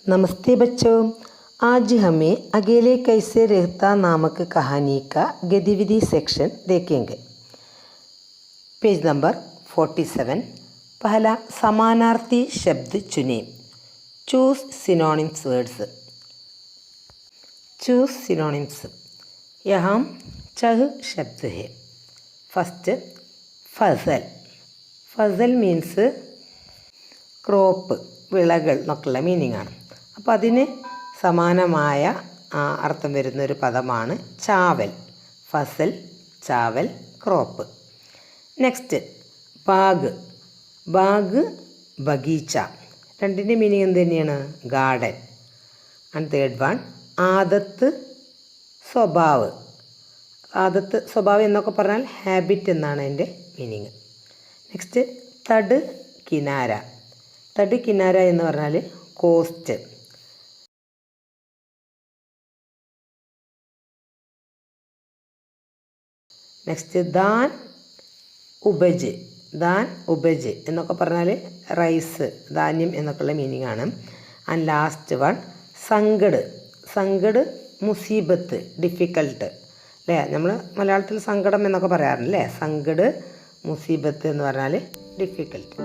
नमस्ते बच्चों, आज हमें अकेले कैसे रहता नामक कहानी का गतिविधि सेक्शन देखेंगे। Page number 47। पहला समानार्थी शब्द चुनें। Choose synonyms words. Choose synonyms. यहाँ चह शब्द है। फर्स्ट फजल। ഫസൽ മീൻസ് ക്രോപ്പ്, വിളകൾ എന്നൊക്കെയുള്ള മീനിങ് ആണ്. അപ്പോൾ അതിന് സമാനമായ അർത്ഥം വരുന്നൊരു പദമാണ് ചാവൽ. ഫസൽ, ചാവൽ, ക്രോപ്പ്. Next bag. ബാഗ് ബഗീച്ച. രണ്ടിൻ്റെ മീനിങ് എന്ത് തന്നെയാണ്? ഗാർഡൻ. ആൻഡ് തേർഡ് വൺ ആദത്ത് സ്വഭാവ്. ആദത്ത് സ്വഭാവം എന്നൊക്കെ പറഞ്ഞാൽ ഹാബിറ്റ് എന്നാണ് എൻ്റെ മീനിങ്. നെക്സ്റ്റ് തട് കിനാര. തട് കിനാര എന്ന് പറഞ്ഞാൽ കോസ്റ്റ്. നെക്സ്റ്റ് ദാൻ ഉപജ്. ദാൻ ഉപജ് എന്നൊക്കെ പറഞ്ഞാൽ റൈസ്, ധാന്യം എന്നൊക്കെയുള്ള മീനിങ് ആണ്. ആൻഡ് ലാസ്റ്റ് വൺ സങ്കട്. സങ്കട് മുസീബത്ത്, ഡിഫിക്കൽട്ട് അല്ലേ? നമ്മൾ മലയാളത്തിൽ സങ്കടം എന്നൊക്കെ പറയാറുണ്ടല്ലേ? സങ്കട് മുസീബത്ത് എന്ന് പറഞ്ഞാൽ ഡിഫിക്കൽട്ട്.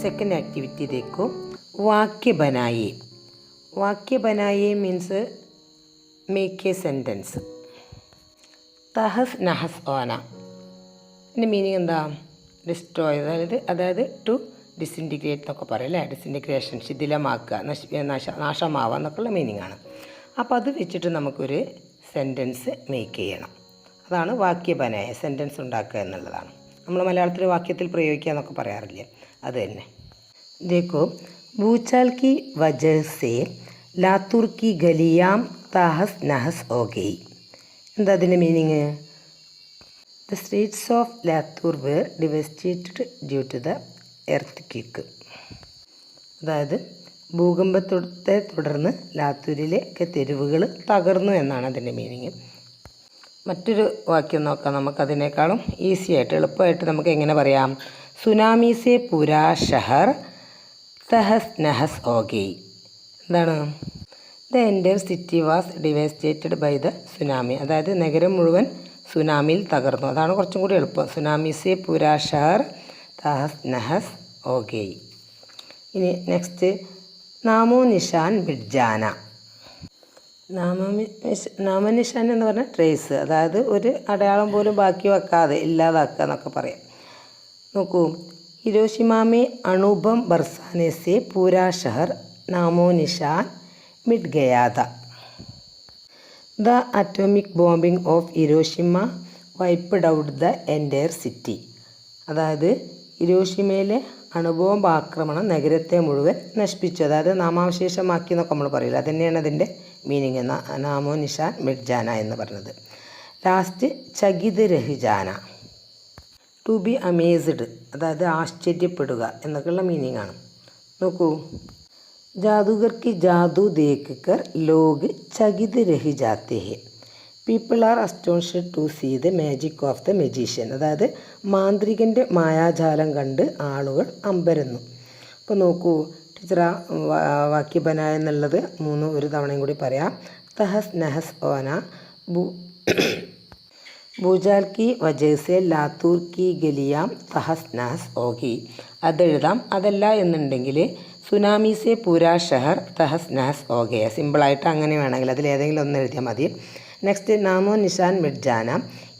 सेकेंड एक्टिविटी देखो, वाक्य बनाइए. वाक्य बनाइए मीन्स मेक ए सेंटेंस. തഹസ് നഹസ് ഓന ഇതിൻ്റെ മീനിങ് എന്താ? ഡിസ്ട്രോയ്, അതായത് ടു ഡിസിൻറ്റിഗ്രേറ്റ് എന്നൊക്കെ പറയും അല്ലേ? ഡിസിൻറ്റിഗ്രേഷൻ, ശിഥിലമാക്കുക, നാശമാവുക എന്നൊക്കെയുള്ള മീനിങ് ആണ്. അപ്പോൾ അത് വെച്ചിട്ട് നമുക്കൊരു സെൻറ്റൻസ് മേക്ക് ചെയ്യണം. അതാണ് വാക്യ ബനായ, സെൻറ്റൻസ് ഉണ്ടാക്കുക എന്നുള്ളതാണ്. നമ്മൾ മലയാളത്തിൽ വാക്യത്തിൽ പ്രയോഗിക്കുക എന്നൊക്കെ പറയാറില്ലേ? അത് തന്നെ. देखो, भूचाल की वजह से लातूर की गलियां तहस नहस हो गई. എന്താ അതിൻ്റെ meaning? The streets of Latur were devastated due to the earthquake. അതായത് ഭൂകമ്പത്തെ തുടർന്ന് ലാത്തൂരിലെ തെരുവുകൾ തകർന്നു എന്നാണ് അതിൻ്റെ മീനിങ്. മറ്റൊരു വാക്യം നോക്കാം. നമുക്കതിനേക്കാളും ഈസി ആയിട്ട്, എളുപ്പമായിട്ട് നമുക്ക് എങ്ങനെ പറയാം? സുനാമി സെ പൂരാ ഷഹർ തഹസ് നഹസ് ഹോ ഗയി. എന്താണ്? The entire city was devastated by the tsunami. അതായത് നഗരം മുഴുവൻ സുനാമിയിൽ തകർന്നു. അതാണ് കുറച്ചും കൂടി എളുപ്പം. സുനാമി സെ പൂരാ ഷഹർ തഹസ് നഹസ് ഹോ ഗയി. ഇനി നെക്സ്റ്റ് നാമോ നിഷാൻ ബിഡ്ജാന. നാമനിഷാൻ എന്ന് പറഞ്ഞാൽ ട്രേസ്, അതായത് ഒരു അടയാളം പോലും ബാക്കി വെക്കാതെ ഇല്ലാതാക്കുക എന്നൊക്കെ പറയാം. നോക്കൂ, हिरोशिमा में अणुबम बरसाने से पूरा शहर नामो निशान मिट गया था. The atomic bombing of Hiroshima wiped out the entire city. അതായത് ഹിരോഷിമയിലെ അണുബോംബ് ആക്രമണം നഗരത്തെ മുഴുവൻ നശിപ്പിച്ചു. അതായത് നാമാവശേഷമാക്കി എന്നൊക്കെ നമ്മൾ പറയില്ല, അതുതന്നെയാണ് അതിൻ്റെ മീനിങ്. നാമോ നിഷാൻ മിർജാന എന്ന് പറഞ്ഞത്. ലാസ്റ്റ് ചകിത് രഹിജാന, ടു ബി അമേസ്ഡ്, അതായത് ആശ്ചര്യപ്പെടുക എന്നൊക്കെയുള്ള മീനിങ് ആണ്. നോക്കൂ, ജാദൂഗർ की जादू देखकर लोग चकित रह जाते हैं. People are astonished to see the magic of the magician. അതായത് മാന്ത്രികൻ്റെ മായാജാലം കണ്ട് ആളുകൾ അമ്പരന്നു. അപ്പോൾ നോക്കൂ ടീച്ചർ, വാക്യ ബനായ എന്നുള്ളത് ഒരു തവണയും കൂടി പറയാം. തഹസ് നഹസ് ഓന ഭൂജാൽ കി വജഹ്സെ ലാത്തൂർ കി ഗലിയാം തഹസ് നഹസ് ഓഗി. അതെഴുതാം. അതല്ല എന്നുണ്ടെങ്കിൽ സുനാമി സെ പൂരാ ഷഹർ തഹസ് നഹസ് ഓഗയ. സിമ്പിളായിട്ട് അങ്ങനെ വേണമെങ്കിൽ അതിലേതെങ്കിലും ഒന്ന് എഴുതിയാൽ മതി. നെക്സ്റ്റ് നാമോ നിഷാൻ മിർജാന,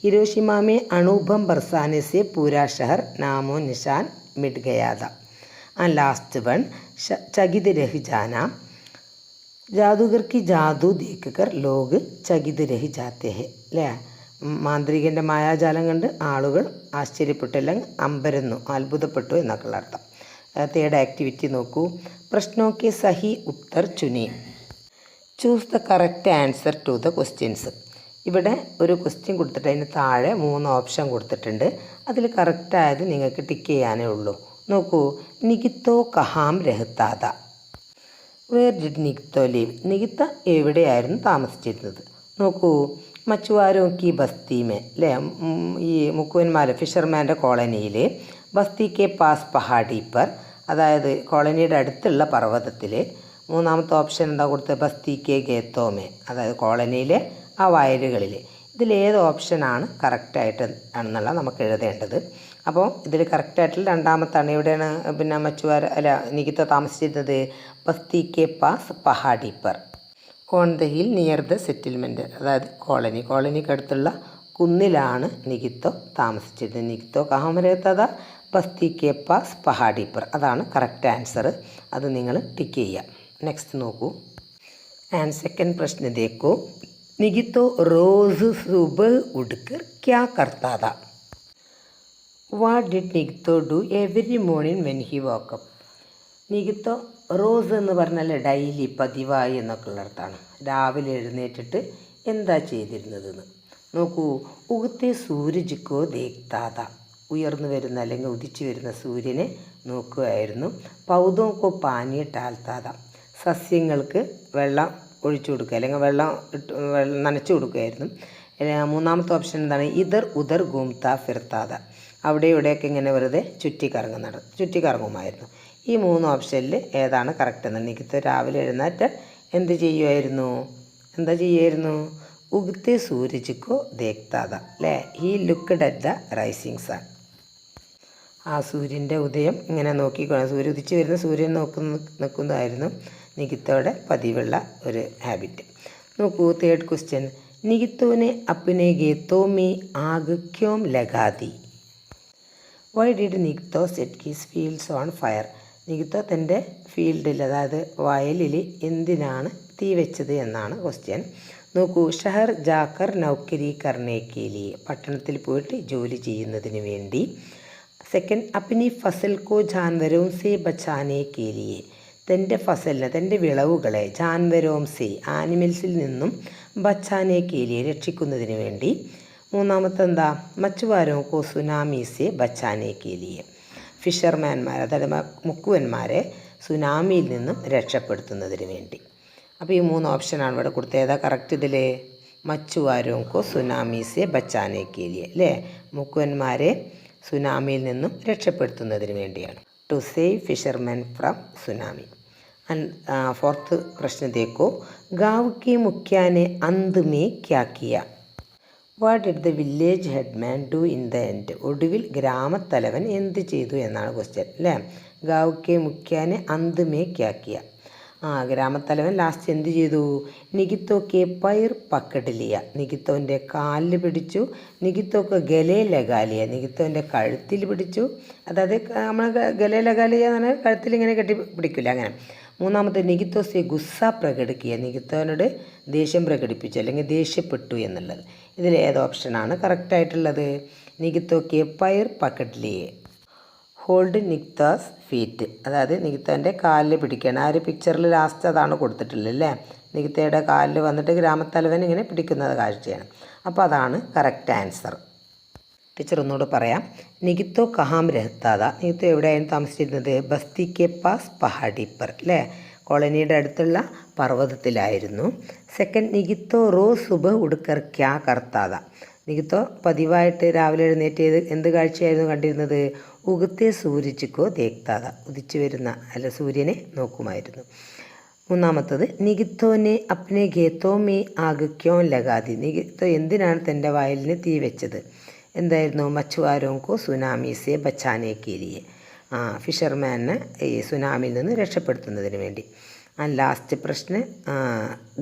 ഹിരോഷിമ മേ അണുബം ബർസാനെ സെ പൂരാ ഷഹർ നാമോ നിഷാൻ മിറ്റ് ഗയാത. ആൻഡ് ലാസ്റ്റ് വൺ ചകിത് രഹി ജാന, ജാദൂഗർ കി ജാദു ദേക്കർ ലോഗ് ചകിത് രഹി ജാത്തെ ഹെ. അല്ലേ, മാന്ത്രികൻ്റെ മായാജാലം കണ്ട് ആളുകൾ ആശ്ചര്യപ്പെട്ടു, അല്ലെങ്കിൽ അമ്പരന്നു, അത്ഭുതപ്പെട്ടു എന്നൊക്കെയുള്ള അർത്ഥം. തേർഡ് ആക്ടിവിറ്റി നോക്കൂ. പ്രശ്നോക്കെ സഹി ഉത്തർ ചുനി. Choose the correct answer to the questions. ഇവിടെ ഒരു ക്വസ്റ്റ്യൻ കൊടുത്തിട്ട് അതിന് താഴെ 3 ഓപ്ഷൻ കൊടുത്തിട്ടുണ്ട്. അതിൽ കറക്റ്റായത് നിങ്ങൾക്ക് ടിക്ക് ചെയ്യാനേ ഉള്ളൂ. നോക്കൂ, നികിത്തോ കഹാം രഹത്താത. Where did Nikito leave. നികിത്ത എവിടെയായിരുന്നു താമസിച്ചിരുന്നത്? നോക്കൂ, മച്ചുവാരോ കി ബസ്തിമേ, അല്ലേ, ഈ മുക്കുവന്മാർ ഫിഷർമാൻ്റെ കോളനിയിൽ, ബസ്തി കെ പാസ് പഹാഡി പർ, അതായത് കോളനിയുടെ അടുത്തുള്ള പർവ്വതത്തിൽ. മൂന്നാമത്തെ ഓപ്ഷൻ എന്താ കൊടുത്തത്? ബസ്തി കെ ഗേത്തോമേ, അതായത് കോളനിയിലെ ആ വയലുകളിൽ. ഇതിലേത് ഓപ്ഷനാണ് കറക്റ്റായിട്ട് ആണെന്നുള്ള നമുക്ക് എഴുതേണ്ടത്. അപ്പോൾ ഇതിൽ കറക്റ്റായിട്ടുള്ള രണ്ടാമത്താണ്. എവിടെയാണ് പിന്നെ മച്ചുവാര അല്ല നികിത്ത താമസിച്ചിരുന്നത്? Basti K pass Pahadi per on the hill near the settlement, അതായത് കോളനിക്കടുത്തുള്ള കുന്നിലാണ് നികിത്തോ താമസിച്ചിരുന്നത്. നികിത്തോ കഹാം രഹത്താ ബസ്തി കെ പാസ് പഹാഡി പർ, അതാണ് കറക്റ്റ് ആൻസർ. അത് നിങ്ങൾ ടിക്ക് ചെയ്യുക. നെക്സ്റ്റ് നോക്കൂ. ആൻഡ് സെക്കൻഡ് പ്രശ്ന ദേക്കോ. നികിത്തോ റോസ് സുബഹ് ഉഠ്കർ ക്യാ കർത്താ താ. What did Nikito do every morning when he woke up. Nikito റോസ് എന്ന് പറഞ്ഞാൽ ഡെയിലി, പതിവായി എന്നൊക്കെയുള്ള അർത്ഥമാണ്. രാവിലെ എഴുന്നേറ്റിട്ട് എന്താ ചെയ്തിരുന്നതെന്ന് നോക്കൂ. ഉഗത്തെ സൂരജിക്കോ ദേഖ്താത, ഉയർന്നു വരുന്ന അല്ലെങ്കിൽ ഉദിച്ചു വരുന്ന സൂര്യനെ നോക്കുകയായിരുന്നു. പൗധോക്കോ പാനി ടാൽത്താത, സസ്യങ്ങൾക്ക് വെള്ളം ഒഴിച്ചു കൊടുക്കുക അല്ലെങ്കിൽ വെള്ളം നനച്ചു കൊടുക്കുകയായിരുന്നു. മൂന്നാമത്തെ ഓപ്ഷൻ എന്താണ്? ഇതർ ഉദർ ഗൂംത ഫിർത്താത, അവിടെ ഇവിടെയൊക്കെ ഇങ്ങനെ വെറുതെ ചുറ്റിക്കറങ്ങുമായിരുന്നു. ഈ 3 ഓപ്ഷനിൽ ഏതാണ് കറക്റ്റ് എന്ന്? എനിക്ക് രാവിലെ എഴുന്നേറ്റ് എന്താ ചെയ്യുമായിരുന്നു? ഉഗത്തെ സൂരജിക്കോ ദേഖ്താത, അല്ലേ, he looked at the rising sun. ആ സൂര്യൻ്റെ ഉദയം ഇങ്ങനെ സൂര്യൻ ഉദിച്ചു വരുന്ന സൂര്യൻ നിൽക്കുന്നതായിരുന്നു നികിത്തോയുടെ പതിവുള്ള ഒരു ഹാബിറ്റ്. നോക്കൂ, തേർഡ് ക്വസ്റ്റ്യൻ. നികിത്തോനെ അപ്നെ ഗേത്തോ മേ ആഗ് ക്യോം ലഗാ ദി. Why did Nikito set his fields on fire. നികിത്തോ തൻ്റെ ഫീൽഡിൽ, അതായത് വയലിൽ എന്തിനാണ് തീ വെച്ചത് എന്നാണ് ക്വസ്റ്റ്യൻ. നോക്കൂ, ഷഹർ ജാക്കർ നൗക്കരി കർണേ കെ ലിയെ, പട്ടണത്തിൽ പോയിട്ട് ജോലി ചെയ്യുന്നതിന് വേണ്ടി. സെക്കൻഡ്, അപ്നി ഫസൽ കോ ജാൻവരോം സെ ബച്ചാനെ കെ ലിയെ, തൻ്റെ ഫസലിനെ, തൻ്റെ വിളവുകളെ, ജാൻവരോം സെ ആനിമൽസിൽ നിന്നും ബച്ചാനെ കെ ലിയെ രക്ഷിക്കുന്നതിന് വേണ്ടി. മൂന്നാമത്തെ എന്താ? മച്ചുവാരോം കോ സുനാമി സെ ബച്ചാനെ കെ ലിയെ, ഫിഷർമാൻമാർ അതായത് മുക്കുവന്മാരെ സുനാമിയിൽ നിന്നും രക്ഷപ്പെടുത്തുന്നതിന് വേണ്ടി. അപ്പോൾ ഈ 3 ഓപ്ഷനാണ് ഇവിടെ കൊടുത്തത്. ഏതാ കറക്റ്റ് ഇതിൽ? മച്ചുവാരോം കോ സുനാമി സെ ബച്ചാനെ കെ ലിയെ, അല്ലേ, മുക്കുവന്മാരെ സുനാമിയിൽ നിന്നും രക്ഷപ്പെടുത്തുന്നതിന് വേണ്ടിയാണ്. To save fishermen from tsunami. And fourth പ്രശ്ന ദേക്കോ. ഗാവ് കെ മുഖ്യാനെ അന്ത് മേ ക്യാ കിയ. What did the village headman do in the end. ഒടുവിൽ ഗ്രാമത്തലവൻ എന്ത് ചെയ്തു എന്നാണ് ക്വസ്റ്റ്യൻ, അല്ലേ. ഗാവ് കെ മുഖ്യാനെ അന്ത് മേ ക്യാ കിയ. ഗ്രാമത്തലവൻ ലാസ്റ്റ് എന്ത് ചെയ്തു? നികിത്തോ കെ പൈർ പക്കഡിലിയ, നികിത്തോൻ്റെ കാലിൽ പിടിച്ചു. നികിത്തോക്ക് ഗലേ ലഗാലിയ, നികിത്തോൻ്റെ കഴുത്തിൽ പിടിച്ചു. അതായത് നമ്മൾ ഗലേ ലഗാലിയ എന്ന് പറഞ്ഞാൽ കഴുത്തിൽ ഇങ്ങനെ കെട്ടി പിടിക്കില്ല, അങ്ങനെ. മൂന്നാമത്തെ നികിത്തോ സെ ഗുസ്സ പ്രകടിക്കുക, നികിത്തോനോട് ദേഷ്യം പ്രകടിപ്പിച്ചു അല്ലെങ്കിൽ ദേഷ്യപ്പെട്ടു എന്നുള്ളത്. ഇതിൽ ഏത് ഓപ്ഷനാണ് കറക്റ്റായിട്ടുള്ളത്? നികിത്തോ കെ പയർ പക്കഡ്ലിയെ, ഹോൾഡ് നിക്താസ് ഫീറ്റ്, അതായത് നികിത്തോൻ്റെ കാലിൽ പിടിക്കുകയാണ്. ആ ഒരു പിക്ചറിൽ ലാസ്റ്റ് അതാണ് കൊടുത്തിട്ടുള്ളത് അല്ലേ. നികിത്തയുടെ കാലിൽ വന്നിട്ട് ഗ്രാമത്തലവൻ ഇങ്ങനെ പിടിക്കുന്നത് കാഴ്ചയാണ്. അപ്പോൾ അതാണ് കറക്റ്റ് ആൻസർ. ടീച്ചർ ഒന്നുകൂടെ പറയാം. നികിത്തോ കഹാം രഹത്താത, നികിത്തോ എവിടെയായിരുന്നു താമസിച്ചിരുന്നത്? ബസ്തി കെ പാസ് പഹാഡി പർ അല്ലേ, കോളനിയുടെ അടുത്തുള്ള പർവ്വതത്തിലായിരുന്നു. സെക്കൻഡ്, നികിത്തോ റോസ് സുബഹ് ഉടുക്കർ ക്യാ കർത്താത, നികിത്തോ പതിവായിട്ട് രാവിലെ എഴുന്നേറ്റ് എന്ത് കാഴ്ചയായിരുന്നു കണ്ടിരുന്നത്? ഉഗത്തെ സൂര്യച്ചിക്കോ ദേക്താത, ഉദിച്ചു വരുന്ന അല്ല സൂര്യനെ നോക്കുമായിരുന്നു. മൂന്നാമത്തത്, നികിത്തോനെ അപ്നെ ഖേത്തോ മേ ആഗ് ക്യോ ലഗാതി, നികിത്തോ എന്തിനാണ് തൻ്റെ വയലിന് തീ വെച്ചത്? എന്തായിരുന്നു? മച്ചുവാരോങ്കോ സുനാമി സെ ബച്ചാനെ കേലിയെ, ഫിഷർമാനെ ഈ സുനാമിയിൽ നിന്ന് രക്ഷപ്പെടുത്തുന്നതിന് വേണ്ടി. ലാസ്റ്റ് പ്രശ്നം,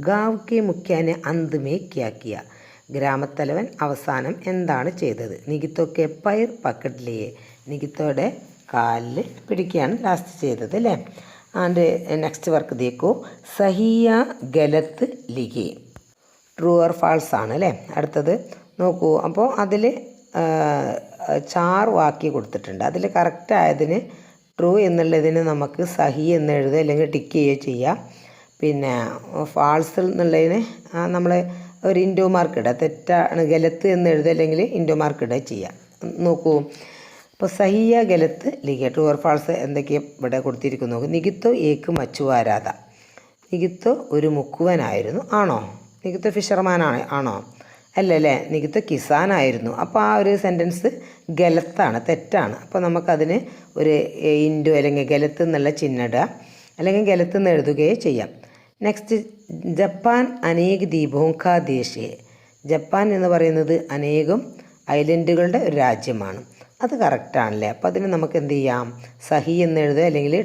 ഗാവ് കെ മുഖ്യാനെ അന്ത് മേ ക്യാ കിയ, ഗ്രാമത്തലവൻ അവസാനം എന്താണ് ചെയ്തത്? നികിത്തോക്കെ പയർ പക്കഡ്ലിയെ, നികിത്തോയുടെ കാലിൽ പിടിക്കുകയാണ് ലാസ്റ്റ് ചെയ്തത് അല്ലേ. ആൻഡ് നെക്സ്റ്റ് വർക്ക് ദേക്കോ, സഹിയ ഗലത്ത് ലിഖേ, ട്രൂ ഓർ ഫാൾസ് ആണ് അല്ലേ. അടുത്തത് നോക്കൂ. അപ്പോൾ അതിൽ 4 വാക്യം കൊടുത്തിട്ടുണ്ട്. അതിൽ കറക്റ്റ് ആയതിന് ട്രൂ എന്നുള്ളതിന് നമുക്ക് സഹി എന്ന് എഴുതുക അല്ലെങ്കിൽ ടിക്ക് ചെയ്യുകയോ ചെയ്യാം. പിന്നെ ഫാൾസ് എന്നുള്ളതിന് നമ്മൾ ഒരു ഇൻഡോ മാർക്ക് ഇടുക, തെറ്റാണ് ഗലത്ത് എന്ന് എഴുതുക അല്ലെങ്കിൽ ഇൻഡോ മാർക്ക് ഇടുക ചെയ്യാം. നോക്കൂ, അപ്പോൾ സഹിയ ഗലത്ത് ലിഖേ, ട്രൂ ഓർ ഫാൾസ് എന്തൊക്കെയാണ് ഇവിടെ കൊടുത്തിരിക്കുന്നു നോക്കൂ. നികിത്തോ ഏക്ക് മച്ചുവാരാത, നികിത്തോ ഒരു മുക്കുവനായിരുന്നു. ആണോ? നികിത്തോ ഫിഷർമാനാണ് ആണോ? അല്ലല്ലേ, നികിത്തോ കിസാനായിരുന്നു. അപ്പോൾ ആ ഒരു സെൻറ്റൻസ് ഗലത്താണ്, തെറ്റാണ്. അപ്പോൾ നമുക്കതിന് ഒരു ഇൻഡു അല്ലെങ്കിൽ ഗലത്ത് എന്നുള്ള ചിഹ്നം ഇടുക അല്ലെങ്കിൽ ഗലത്ത് എന്ന് എഴുതുകയോ ചെയ്യാം. നെക്സ്റ്റ്, ജപ്പാൻ അനേക ദ്വീപവും കാ ദേശേ, ജപ്പാൻ എന്ന് പറയുന്നത് അനേകം ഐലൻഡുകളുടെ ഒരു രാജ്യമാണ്. അത് കറക്റ്റാണല്ലേ. അപ്പോൾ അതിന് നമുക്ക് എന്ത് ചെയ്യാം? സഹി എന്ന് എഴുതുക അല്ലെങ്കിൽ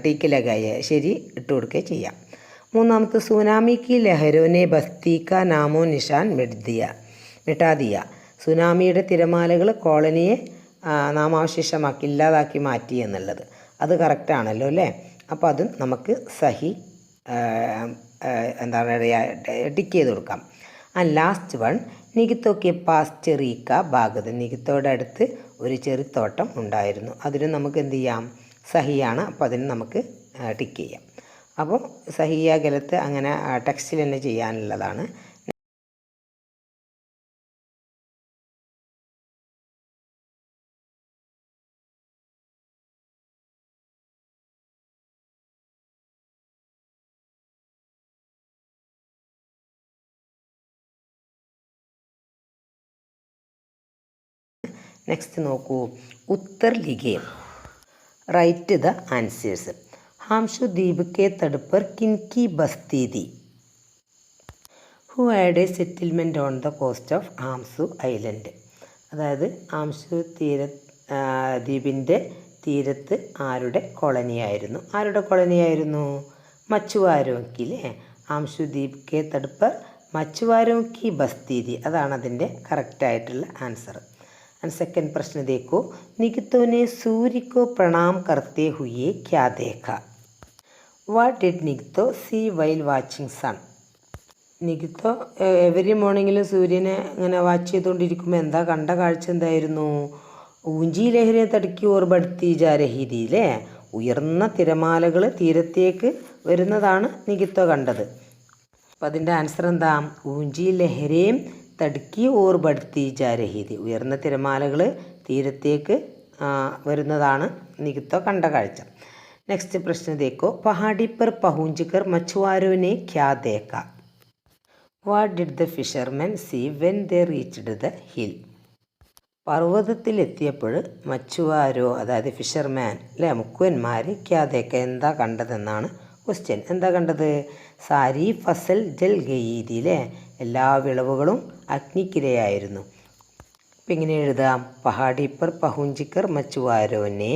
ടീക്ക് ലഗായ ശരി ഇട്ട് കൊടുക്കുകയോ ചെയ്യാം. മൂന്നാമത്തെ, സുനാമി കി ലഹരോനെ ബസ്തി കാ നാമോ നിഷാൻ മിട്ടാ ദിയ, സുനാമിയുടെ തിരമാലകൾ കോളനിയെ നാമാവശേഷമാക്കി ഇല്ലാതാക്കി മാറ്റി എന്നുള്ളത്. അത് കറക്റ്റാണല്ലോ അല്ലേ. അപ്പോൾ അത് നമുക്ക് സഹി എന്താണ് ടിക്ക് ചെയ്ത് കൊടുക്കാം. ലാസ്റ്റ് വൺ, നികിത്തോക്കെ പാസ് ചെറിക്ക ഭാഗത്ത്, നികിത്തോയുടെ അടുത്ത് ഒരു ചെറിത്തോട്ടം ഉണ്ടായിരുന്നു. അതിന് നമുക്ക് എന്ത് ചെയ്യാം? സഹിയാണ്. അപ്പോൾ അതിന് നമുക്ക് ടിക്ക് ചെയ്യാം. അപ്പോൾ സഹിയ ഗലത്ത് അങ്ങനെ ടെക്സ്റ്റിൽ തന്നെ ചെയ്യാനുള്ളതാണ്. നെക്സ്റ്റ് നോക്കൂ, ഉത്തർ ലിഖേ, റൈറ്റ് ദ ആൻസേഴ്സ്. ഹാംഷു ദ്വീപ് കെ തട് पर किनकी बस्ती थी? Who had a settlement on the coast of Amsu island, അതായത് ആംസു ദ്വീപിൻ്റെ തീരത്ത് ആരുടെ കോളനിയായിരുന്നു? ആരുടെ കോളനിയായിരുന്നു? മച്ചുവാരോങ്കിലെ. ആംസു ദ്വീപ് കെ തട് पर മച്ചുവാരോങ്കി ബസ്തി थी, അതാണ് അതിൻ്റെ കറക്റ്റായിട്ടുള്ള ആൻസർ. एंड सेकंड प्रश्न देखो, निकितो ने सूर्य को प्रणाम करते हुए क्या देखा? What did Nikito see while watching sun? നികിത്തോ എവരി മോർണിംഗിൽ സൂര്യനെ ഇങ്ങനെ വാച്ച് ചെയ്തുകൊണ്ടിരിക്കുമ്പോൾ എന്താ കണ്ട കാഴ്ച? എന്തായിരുന്നു? ഊഞ്ചി ലഹരിയെ തടുക്കി ഓർബടുത്തി ജാരഹീതി അല്ലേ, ഉയർന്ന തിരമാലകൾ തീരത്തേക്ക് വരുന്നതാണ് നികിത്തോ കണ്ടത്. അപ്പം അതിൻ്റെ ആൻസർ എന്താ? ഊഞ്ചി ലഹരിയും തടുക്കി ഓർ ബടുത്തി ജാരഹീതി, ഉയർന്ന തിരമാലകൾ തീരത്തേക്ക് വരുന്നതാണ് നികിത്തോ കണ്ട കാഴ്ച. നെക്സ്റ്റ് പ്രശ്നം ദേക്കോ, പഹാടി पर पहुंच कर मछुआरों ने क्या देखा? What did the fishermen see when they reached the hill? പർവ്വതത്തിലെത്തിയപ്പോൾ മച്ചുവാരോ അതായത് ഫിഷർമാൻ അല്ലേ, മുക്കുവന്മാർ ക്യാ ദേക്ക എന്താ കണ്ടതെന്നാണ് ക്വസ്റ്റ്യൻ. എന്താ കണ്ടത്? സാരി ഫസൽ ജൽ ഗയീതിയിലെ എല്ലാ വിളവുകളും അഗ്നിക്കിരയായിരുന്നു. അപ്പം ഇങ്ങനെ എഴുതാം, പഹാടി पर പഹുഞ്ചിക്കർ മച്ചുവാരോനെ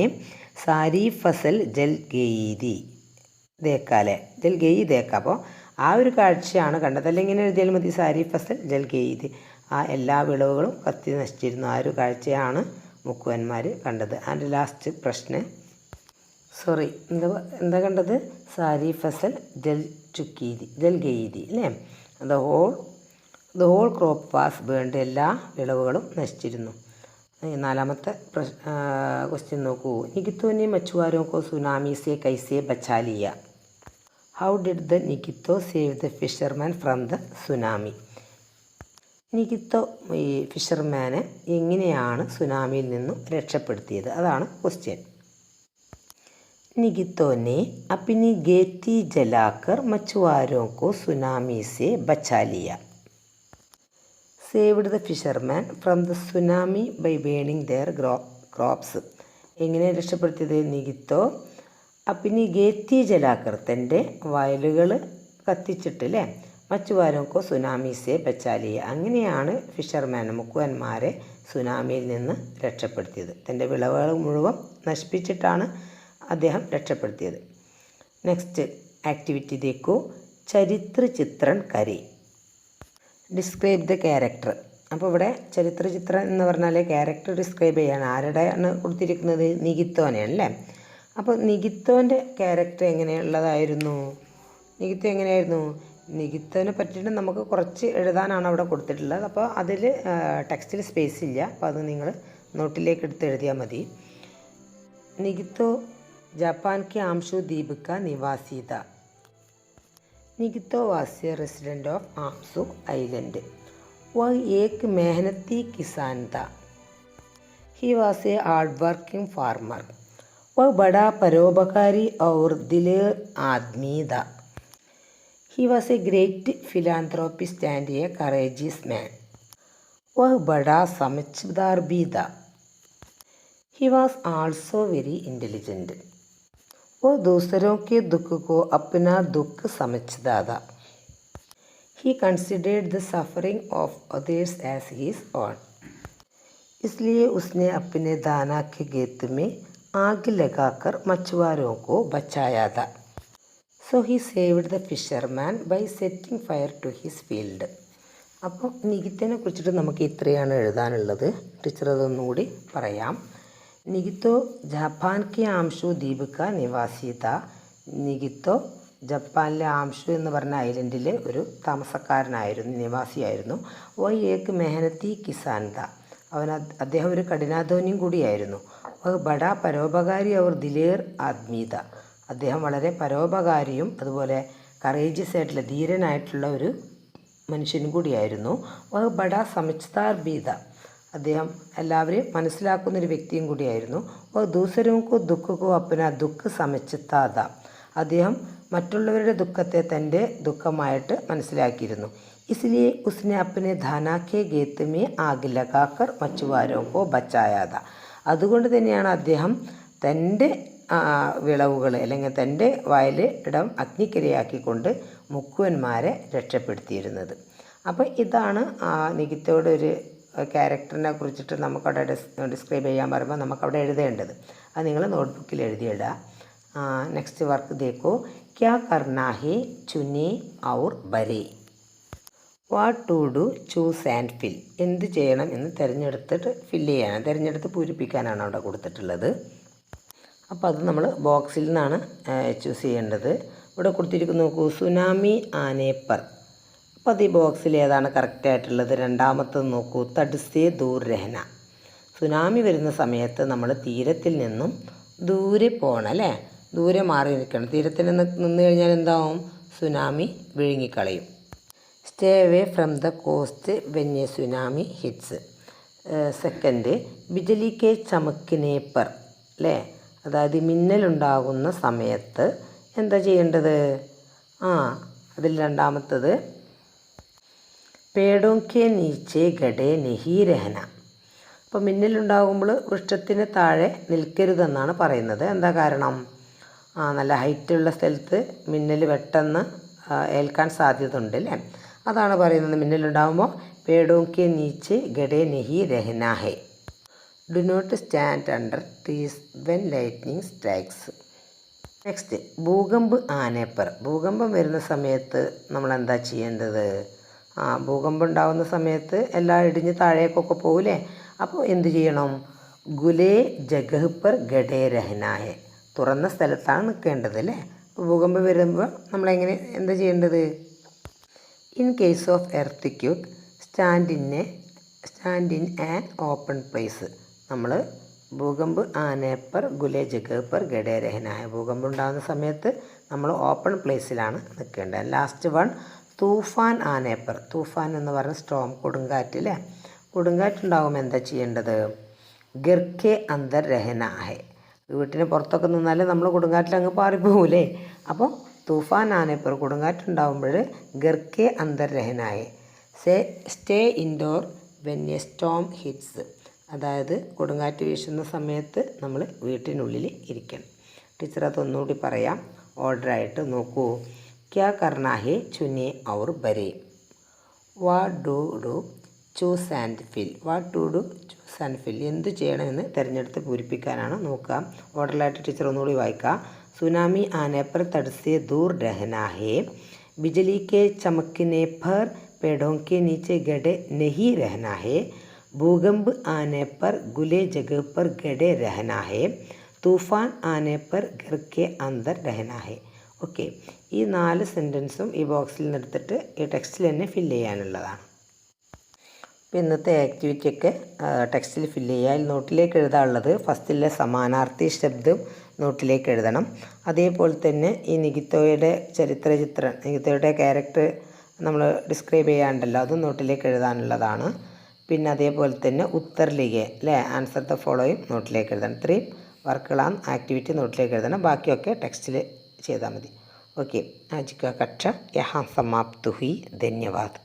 സാരി ഫസൽ ജൽ ഗയീതി ദേക്കാലെ, ജൽ ഗയി ദേക്ക. അപ്പോൾ ആ ഒരു കാഴ്ചയാണ് കണ്ടത്. അല്ലെങ്കിൽ ഇങ്ങനെ എഴുതിയാൽ മതി, സാരി ഫസൽ ജൽ ഗയീതി, ആ എല്ലാ വിളവുകളും കത്തി നശിച്ചിരുന്നു. ആ ഒരു കാഴ്ചയാണ് മുക്കുവന്മാർ കണ്ടത്. ആൻഡ് ലാസ്റ്റ് പ്രശ്നം, സോറി, എന്താ കണ്ടത്? സാരി ഫസൽ ജൽ ഗെയ്തി അല്ലേ? The whole crop was burned. എല്ലാ വിളവുകളും നശിച്ചിരുന്നു. നാലാമത്തെ ക്വസ്റ്റ്യൻ നോക്കൂ. നികിത്തോനെ മച്ചുവാരോ കോ സുനാമി സെ കൈസെ ബച്ചാ ലിയ? How did the Nikito save the fisherman from the tsunami? Nikito ഈ ഫിഷർമാനെ എങ്ങനെയാണ് സുനാമിയിൽ നിന്നും രക്ഷപ്പെടുത്തിയത്? അതാണ് ക്വസ്റ്റ്യൻ. निगितो ने अपनी गेती जलाकर मछुआरों को सुनामी से बचा लिया. Saved the fishermen from the tsunami by burning their crops. എങ്ങനെ രക്ഷപ്പെടുത്തിയത്? നികിത്തോ അപ്പിനി ഗേത്തി ജലാക്കർ, തൻ്റെ വയലുകൾ കത്തിച്ചിട്ട് അല്ലേ, മച്ചുവാരോക്കോ സുനാമിസെ ബച്ചാലിയ, അങ്ങനെയാണ് ഫിഷർമാൻ മുക്കുവന്മാരെ സുനാമിയിൽ നിന്ന് രക്ഷപ്പെടുത്തിയത്. തൻ്റെ വിളവുകൾ മുഴുവൻ നശിപ്പിച്ചിട്ടാണ് അദ്ദേഹം രക്ഷപ്പെടുത്തിയത്. നെക്സ്റ്റ് ആക്ടിവിറ്റി ദേക്കോ. ചരിത്ര ചിത്രൺ കരി. Describe the character. അപ്പോൾ ഇവിടെ ചരിത്ര ചിത്രം എന്ന് പറഞ്ഞാൽ ക്യാരക്ടർ ഡിസ്ക്രൈബ് ചെയ്യാണ്. ആരുടെയാണ് കൊടുത്തിരിക്കുന്നത്? നികിത്തോനെയാണ് അല്ലേ? അപ്പോൾ നികിത്തോൻ്റെ ക്യാരക്ടർ എങ്ങനെയുള്ളതായിരുന്നു? നികിത്തോ എങ്ങനെയായിരുന്നു? നികിത്തോനെ പറ്റിയിട്ട് നമുക്ക് കുറച്ച് എഴുതാനാണ് അവിടെ കൊടുത്തിട്ടുള്ളത്. അപ്പോൾ അതിൽ ടെക്സ്റ്റിൽ സ്പേസ് ഇല്ല. അപ്പോൾ അത് നിങ്ങൾ നോട്ടിലേക്ക് എടുത്ത് എഴുതിയാൽ മതി. निगितो जापान के आमशु द्वीप का निवासी था. Nigito was a resident of Amshu island. वह एक मेहनती किसान था. He was a hard working farmer. वह बड़ा परोपकारी और दिलेर आदमी था. He was a great philanthropist and a courageous man. वह बड़ा समझदार भी था. He was also very intelligent. वो दूसरों के दुख को अपना दुख समझता था. He considered the suffering of others as his own. इसलिए उसने अपने दाना के खेत में आग लगाकर मछुआरों को बचाया था. So he saved the fisherman by setting fire to his field. അപ്പോൾ നികിത്തിനെ കുറിച്ചിട്ട് നമുക്ക് ഇത്രയാണ് എഴുതാനുള്ളത്. ടീച്ചർ അതൊന്നുകൂടി പറയാം. നികിത്തോ ജപ്പാൻ കെ ആംഷു ദ്വീപ് കാ നിവാസി താ. നികിത്തോ ജപ്പാനിലെ ആംഷു എന്ന് പറഞ്ഞ ഐലൻഡിൽ ഒരു താമസക്കാരനായിരുന്നു, നിവാസിയായിരുന്നു. വ ഏക് മെഹനത്തി കിസാൻ താ. അദ്ദേഹം ഒരു കഠിനാധ്വാനിയും കൂടിയായിരുന്നു. വ ബഡാ പരോപകാരി അവർ ദിലേർ ആദ്മി താ. അദ്ദേഹം വളരെ പരോപകാരിയും അതുപോലെ കറേജിയസ് ആയിട്ടുള്ള ധീരനായിട്ടുള്ള ഒരു മനുഷ്യനും കൂടിയായിരുന്നു. വ ബഡാ സമജ്ദാർ ബി താ. അദ്ദേഹം എല്ലാവരെയും മനസ്സിലാക്കുന്നൊരു വ്യക്തിയും കൂടിയായിരുന്നു. ദൂസരോക്കോ ദുഃഖക്കോ അപ്പന ദുഃഖ് സമച്ചിത്താത. അദ്ദേഹം മറ്റുള്ളവരുടെ ദുഃഖത്തെ തൻ്റെ ദുഃഖമായിട്ട് മനസ്സിലാക്കിയിരുന്നു. इसलिए उसने अपने धाना के खेत में आग लगाकर मछुआरों को बचाया था. അതുകൊണ്ട് തന്നെയാണ് അദ്ദേഹം തൻ്റെ വിളവുകൾ അല്ലെങ്കിൽ തൻ്റെ ഇടം അഗ്നിക്കിരയാക്കിക്കൊണ്ട് മുക്കുവന്മാരെ രക്ഷപ്പെടുത്തിയിരുന്നത്. അപ്പോൾ ഇതാണ് നികിത്തോടെ ഒരു ക്യാരക്ടറിനെ കുറിച്ചിട്ട് നമുക്കവിടെ ഡിസ്ക്രൈബ് ചെയ്യാൻ പറയുമ്പോൾ നമുക്കവിടെ എഴുതേണ്ടത്. അത് നിങ്ങൾ നോട്ട്ബുക്കിൽ എഴുതിയിടുക. നെക്സ്റ്റ് വർക്ക് ദേക്കോ. ക്യാ കർനാ ഹേ ചുനെ ഔർ ബരേ. What to do choose and fill. എന്ത് ചെയ്യണം എന്ന് തിരഞ്ഞെടുത്തിട്ട് ഫില്ല് ചെയ്യാനാണ്, തിരഞ്ഞെടുത്ത് പൂരിപ്പിക്കാനാണ് അവിടെ കൊടുത്തിട്ടുള്ളത്. അപ്പോൾ അത് നമ്മൾ ബോക്സിൽ നിന്നാണ് ചൂസ് ചെയ്യേണ്ടത്. ഇവിടെ കൊടുത്തിരിക്കുന്നു നോക്കൂ, സുനാമി ആനേപ്പർ. അപ്പോൾ അത് ഈ ബോക്സിൽ ഏതാണ് കറക്റ്റായിട്ടുള്ളത്? രണ്ടാമത്തത് നോക്കൂ, തഡ്സേ ദൂർ രഹന. സുനാമി വരുന്ന സമയത്ത് നമ്മൾ തീരത്തിൽ നിന്നും ദൂരെ പോകണം അല്ലേ, ദൂരെ മാറി നിൽക്കണം. തീരത്തിൽ നിന്ന് കഴിഞ്ഞാൽ എന്താവും? സുനാമി വിഴുങ്ങിക്കളയും. Stay away from the coast when a tsunami hits. Second, ബിജലി കെ ചമക്കിനേപ്പർ അല്ലേ, അതായത് മിന്നലുണ്ടാകുന്ന സമയത്ത് എന്താ ചെയ്യേണ്ടത്? അതിൽ രണ്ടാമത്തത് പേടോം കെ നീച്ചെ ഗഡേ നെഹി രഹന. അപ്പോൾ മിന്നലുണ്ടാകുമ്പോൾ വൃക്ഷത്തിന് താഴെ നിൽക്കരുതെന്നാണ് പറയുന്നത്. എന്താ കാരണം? നല്ല ഹൈറ്റുള്ള സ്ഥലത്ത് മിന്നൽ പെട്ടെന്ന് ഏൽക്കാൻ സാധ്യത ഉണ്ട് അല്ലേ, അതാണ് പറയുന്നത്. മിന്നലുണ്ടാകുമ്പോൾ പേടോം കെ നീച്ചെ ഗഡേ നെഹി രഹന ഹെ. Do not stand under trees when lightning strikes. Next, ഭൂകമ്പ് ആനേപ്പർ. ഭൂകമ്പം വരുന്ന സമയത്ത് നമ്മൾ എന്താ ചെയ്യേണ്ടത്? ഭൂകമ്പം ഉണ്ടാകുന്ന സമയത്ത് എല്ലാം ഇടിഞ്ഞ് താഴേക്കൊക്കെ പോകില്ലേ, അപ്പോൾ എന്ത് ചെയ്യണം? ഗുലേ ജഗഹ് പർ ഗഡേ രഹനാഹെ. തുറന്ന സ്ഥലത്താണ് നിൽക്കേണ്ടത് അല്ലേ. അപ്പോൾ ഭൂകമ്പം വരുമ്പോൾ നമ്മളെങ്ങനെ എന്താ ചെയ്യേണ്ടത്? In case of earth stand in an open place. നമ്മൾ ഭൂകമ്പ് ആനെ പർ ഗുലെ ജഗഹ് പർ ഗഡേ രഹനായ. ഭൂകമ്പം ഉണ്ടാകുന്ന സമയത്ത് നമ്മൾ ഓപ്പൺ പ്ലേസിലാണ് നിൽക്കേണ്ടത്. ലാസ്റ്റ് വൺ തൂഫാൻ ആനെ പർ. തൂഫാൻ എന്ന് പറഞ്ഞ സ്റ്റോം, കൊടുങ്കാറ്റ് അല്ലേ. കൊടുങ്കാറ്റുണ്ടാകുമ്പോൾ എന്താ ചെയ്യേണ്ടത്? ഗർക്കെ അന്തർ രഹനാഹെ. വീട്ടിന് പുറത്തൊക്കെ നിന്നാൽ നമ്മൾ കൊടുങ്കാറ്റിൽ അങ്ങ് പാറിപ്പോകൂലേ. അപ്പോൾ തൂഫാൻ ആനെ പർ കൊടുങ്കാറ്റുണ്ടാകുമ്പോൾ ഗർക്കെ അന്തർ രഹനാഹെ. Stay indoor when a storm hits. അതായത് കൊടുങ്കാറ്റ് വീശുന്ന സമയത്ത് നമ്മൾ വീട്ടിനുള്ളിൽ ഇരിക്കണം. ടീച്ചർ അതൊന്നുകൂടി പറയാം, ഓർഡറായിട്ട് നോക്കൂ. ക്യാ കർണ ഹേ ചുനെ ഔർ ബരെ. What do choose and fill. What do choose and fill. എന്ത് ചെയ്യണമെന്ന് തിരഞ്ഞെടുത്ത് പൂരിപ്പിക്കാനാണ് നോക്കുക. ഓർഡറിലായിട്ട് ടീച്ചർ ഒന്നുകൂടി വായിക്കാം. സുനാമി ആനെ पर तट से दूर रहना है. बिजली के चमकने पर पेड़ों के नीचे गड़े नहीं रहना है. भूकंप आने पर खुले जगह पर गड़े रहना है. तूफान आने पर घर के अंदर रहना है. ഓക്കെ, ഈ 4 സെൻറ്റൻസും ഈ ബോക്സിൽ നിന്ന് എടുത്തിട്ട് ഈ ടെക്സ്റ്റിൽ തന്നെ ഫില്ല് ചെയ്യാനുള്ളതാണ്. അപ്പോൾ ഇന്നത്തെ ആക്ടിവിറ്റിയൊക്കെ ടെക്സ്റ്റിൽ ഫില്ല് ചെയ്യുക. അതിൽ നോട്ടിലേക്ക് എഴുതാനുള്ളത് ഫസ്റ്റിലെ സമാനാർത്ഥി ശബ്ദം നോട്ടിലേക്ക് എഴുതണം. അതേപോലെ തന്നെ ഈ നികിതോയുടെ ചിത്രം, നികിതോയുടെ ക്യാരക്ടർ നമ്മൾ ഡിസ്ക്രൈബ് ചെയ്യാണ്ടല്ലോ, അതും നോട്ടിലേക്ക് എഴുതാനുള്ളതാണ്. പിന്നെ അതേപോലെ തന്നെ ഉത്തർലിഖെ അല്ലേ, ആൻസർ ദ ഫോളോയും നോട്ടിലേക്ക് എഴുതണം. ഇത്രയും വർക്കുകളാണ് ആക്ടിവിറ്റി നോട്ടിലേക്ക് എഴുതണം. ബാക്കിയൊക്കെ ടെക്സ്റ്റിൽ ചെയ്താൽ മതി. ഓക്കെ, ആജ് കാ കക്ഷ യഹാ സമാപ്ത് ഹുയി. ധന്യവാദ്.